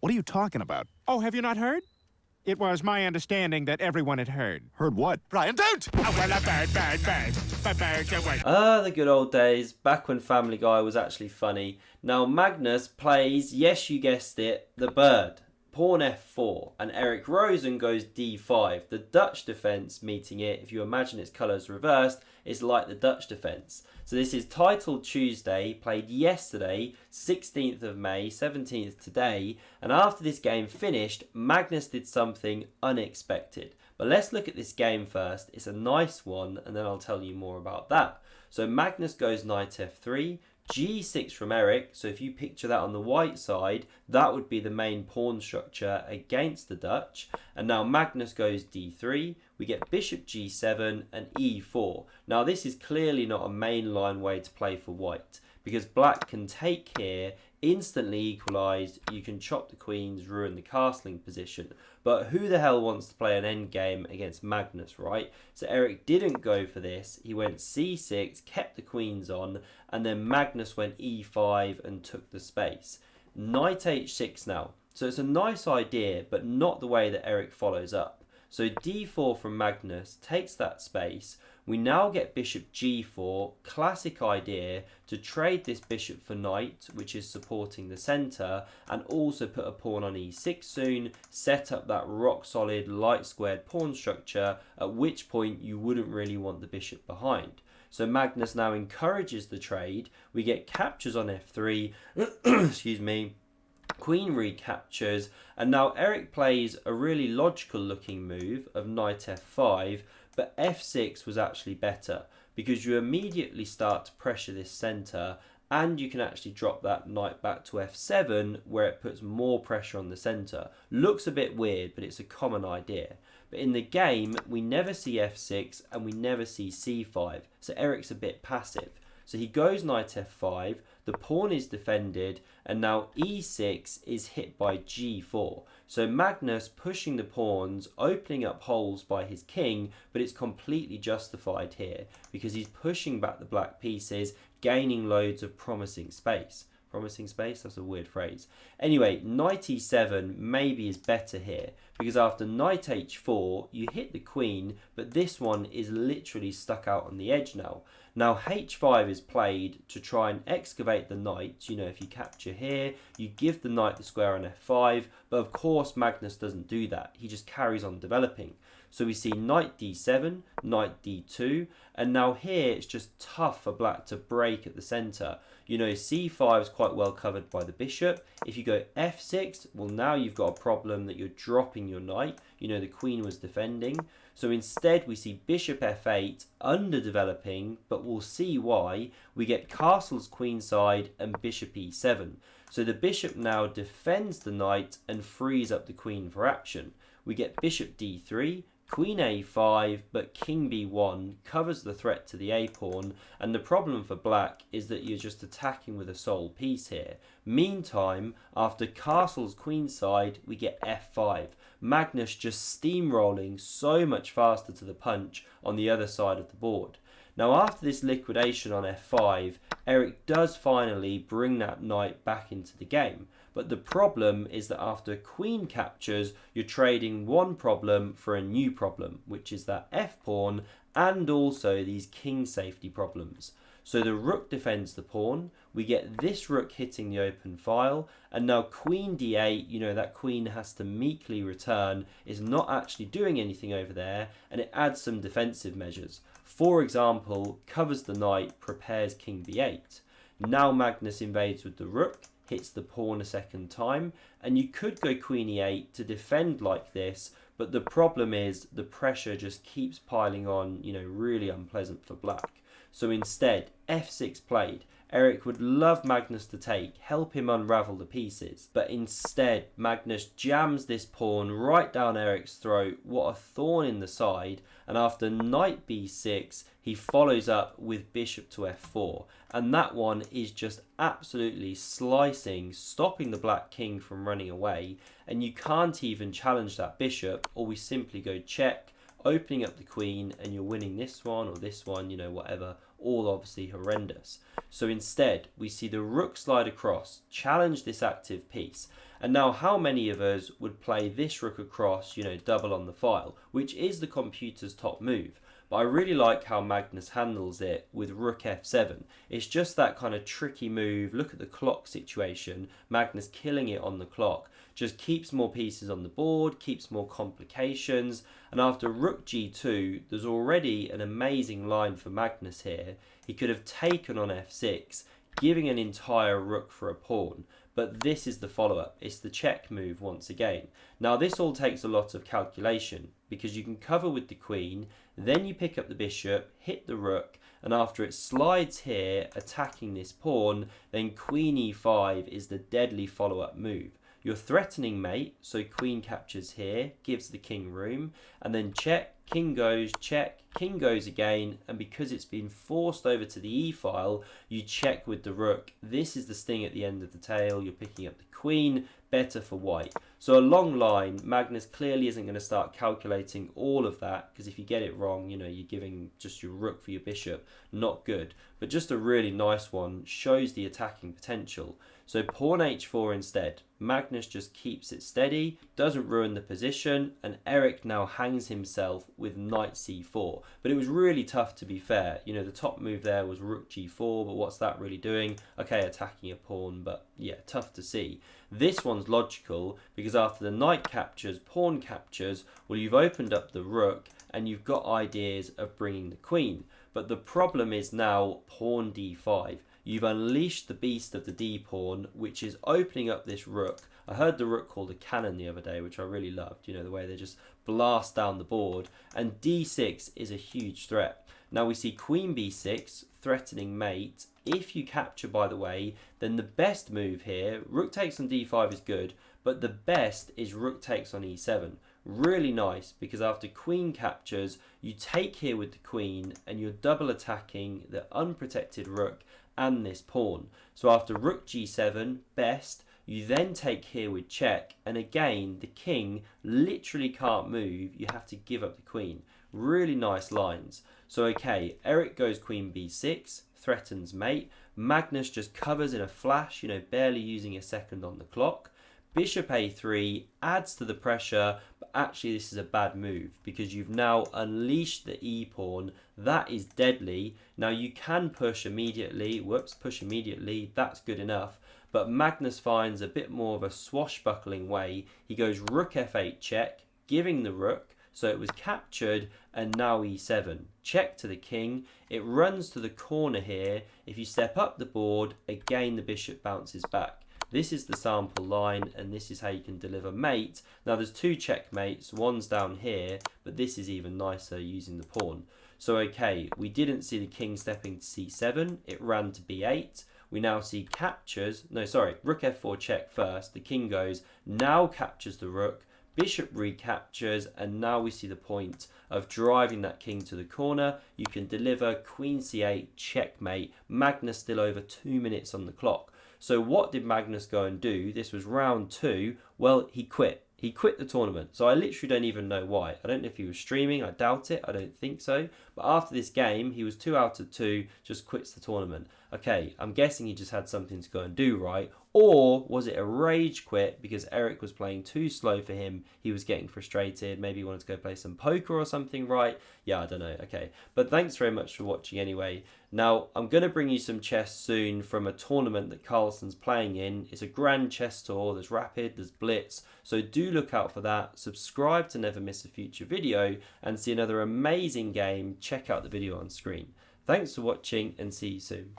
What are you talking about? Oh, have you not heard? It was my understanding that everyone had heard. Heard what? Brian, don't! Oh, well, a bird, away. The good old days, back when Family Guy was actually funny. Now Magnus plays, yes you guessed it, the bird. Pawn f4, and Eric Rosen goes d5. The Dutch defence meeting it, if you imagine its colours reversed, it's like the Dutch defence. So this is titled Tuesday, played yesterday, 16th of May, 17th today, and after this game finished, Magnus did something unexpected. But let's look at this game first. It's a nice one, and then I'll tell you more about that. So Magnus goes knight f3, g6 from Eric. So if you picture that on the white side, that would be the main pawn structure against the Dutch. And now Magnus goes d3. We get bishop g7 and e4. Now this is clearly not a mainline way to play for white, because black can take here, instantly equalised, you can chop the queens, ruin the castling position. But who the hell wants to play an endgame against Magnus, right? So Eric didn't go for this. He went c6, kept the queens on, and then Magnus went e5 and took the space. Knight h6 now. So it's a nice idea, but not the way that Eric follows up. So d4 from Magnus takes that space. We now get bishop g4, classic idea to trade this bishop for knight, which is supporting the centre, and also put a pawn on e6 soon, set up that rock solid light squared pawn structure, at which point you wouldn't really want the bishop behind. So Magnus now encourages the trade. We get captures on f3, excuse me, queen recaptures, and now Eric plays a really logical looking move of knight f5, but f6 was actually better because you immediately start to pressure this centre, and you can actually drop that knight back to f7 where it puts more pressure on the centre. Looks a bit weird, but it's a common idea. But in the game, we never see f6 and we never see c5, so Eric's a bit passive. So he goes knight f5, the pawn is defended, and now e6 is hit by g4. So Magnus pushing the pawns, opening up holes by his king, but it's completely justified here because he's pushing back the black pieces, gaining loads of promising space. Promising space? That's a weird phrase. Anyway, knight e7 maybe is better here because after knight h4, you hit the queen, but this one is literally stuck out on the edge now. Now h5 is played to try and excavate the knight. You know, if you capture here, you give the knight the square on f5, but of course Magnus doesn't do that. He just carries on developing. So we see knight d7, knight d2, and now here it's just tough for black to break at the centre. You know, c5 is quite well covered by the bishop. If you go f6, well now you've got a problem that you're dropping your knight. You know, the queen was defending. So instead we see bishop f8 underdeveloping, but we'll see why. We get castles queenside and bishop e7. So the bishop now defends the knight and frees up the queen for action. We get bishop d3, queen a5, but king b1 covers the threat to the a-pawn, and the problem for black is that you're just attacking with a sole piece here. Meantime, after castles queenside, we get f5. Magnus just steamrolling so much faster to the punch on the other side of the board. Now after this liquidation on f5, Eric does finally bring that knight back into the game. But the problem is that after queen captures, you're trading one problem for a new problem, which is that f-pawn and also these king safety problems. So the rook defends the pawn, we get this rook hitting the open file, and now queen d8, you know, that queen has to meekly return, is not actually doing anything over there, and it adds some defensive measures. For example, covers the knight, prepares king b8. Now Magnus invades with the rook, hits the pawn a second time, and you could go queen e8 to defend like this, but the problem is the pressure just keeps piling on, you know, really unpleasant for black. So instead, f6 played. Eric would love Magnus to take, help him unravel the pieces. But instead, Magnus jams this pawn right down Eric's throat. What a thorn in the side. And after knight b6, he follows up with bishop to f4. And that one is just absolutely slicing, stopping the black king from running away. And you can't even challenge that bishop, or we simply go check, opening up the queen, and you're winning this one or this one, you know, whatever, all obviously horrendous. So instead, we see the rook slide across, challenge this active piece, And now how many of us would play this rook across, you know, double on the file, which is the computer's top move. But I really like how Magnus handles it with rook f7. It's just that kind of tricky move. Look at the clock situation. Magnus killing it on the clock. Just keeps more pieces on the board, keeps more complications. And after rook g2, there's already an amazing line for Magnus here. He could have taken on f6, giving an entire rook for a pawn. But this is the follow-up. It's the check move once again. Now this all takes a lot of calculation because you can cover with the queen, then you pick up the bishop, hit the rook, and after it slides here, attacking this pawn, then queen e5 is the deadly follow-up move. You're threatening mate, so queen captures here, gives the king room, and then check, king goes, check, king goes again, and because it's been forced over to the e-file, you check with the rook. This is the sting at the end of the tail. You're picking up the queen, better for white. So a long line. Magnus clearly isn't going to start calculating all of that, because if you get it wrong, you know, you're giving just your rook for your bishop. Not good. But just a really nice one, shows the attacking potential. So pawn h4 instead. Magnus just keeps it steady, doesn't ruin the position, and Eric now hangs himself with knight c4. But it was really tough, to be fair. You know, the top move there was rook g4, but what's that really doing? Okay, attacking a pawn, but yeah, tough to see. This one's logical because after the knight captures, pawn captures, well, you've opened up the rook and you've got ideas of bringing the queen. But the problem is now pawn d5. You've unleashed the beast of the d-pawn, which is opening up this rook. I heard the rook called a cannon the other day, which I really loved. You know, the way they just blast down the board. And d6 is a huge threat. Now we see queen b6, threatening mate. If you capture, by the way, then the best move here, rook takes on d5 is good, but the best is rook takes on e7. Really nice, because after queen captures, you take here with the queen, and you're double attacking the unprotected rook and this pawn. So after rook g7, best, you then take here with check, and again, the king literally can't move, you have to give up the queen. Really nice lines. So okay, Eric goes queen b6, threatens mate. Magnus just covers in a flash, you know, barely using a second on the clock. Bishop a3 adds to the pressure, but actually this is a bad move because you've now unleashed the e-pawn. That is deadly. Now you can push immediately. Whoops, push immediately. That's good enough. But Magnus finds a bit more of a swashbuckling way. He goes rook f8 check, giving the rook. So it was captured, and now e7. Check to the king. It runs to the corner here. If you step up the board, again the bishop bounces back. This is the sample line, and this is how you can deliver mate. Now there's two checkmates, one's down here, but this is even nicer using the pawn. So okay, we didn't see the king stepping to c7, it ran to b8. We now see captures, no sorry, rook f4 check first, the king goes, now captures the rook, bishop recaptures, and now we see the point of driving that king to the corner. You can deliver queen c8, checkmate. Magnus still over 2 minutes on the clock. So what did Magnus go and do? This was round 2. Well, he quit. He quit the tournament. So I literally don't even know why. I don't know if he was streaming. I doubt it. I don't think so. But after this game, he was 2 out of 2, just quits the tournament. Okay, I'm guessing he just had something to go and do, right? Or was it a rage quit because Eric was playing too slow for him? He was getting frustrated. Maybe he wanted to go play some poker or something, right? Yeah, I don't know. Okay, but thanks very much for watching anyway. Now, I'm going to bring you some chess soon from a tournament that Carlsen's playing in. It's a grand chess tour. There's Rapid, there's Blitz. So do look out for that. Subscribe to never miss a future video and see another amazing game. Check out the video on screen. Thanks for watching and see you soon.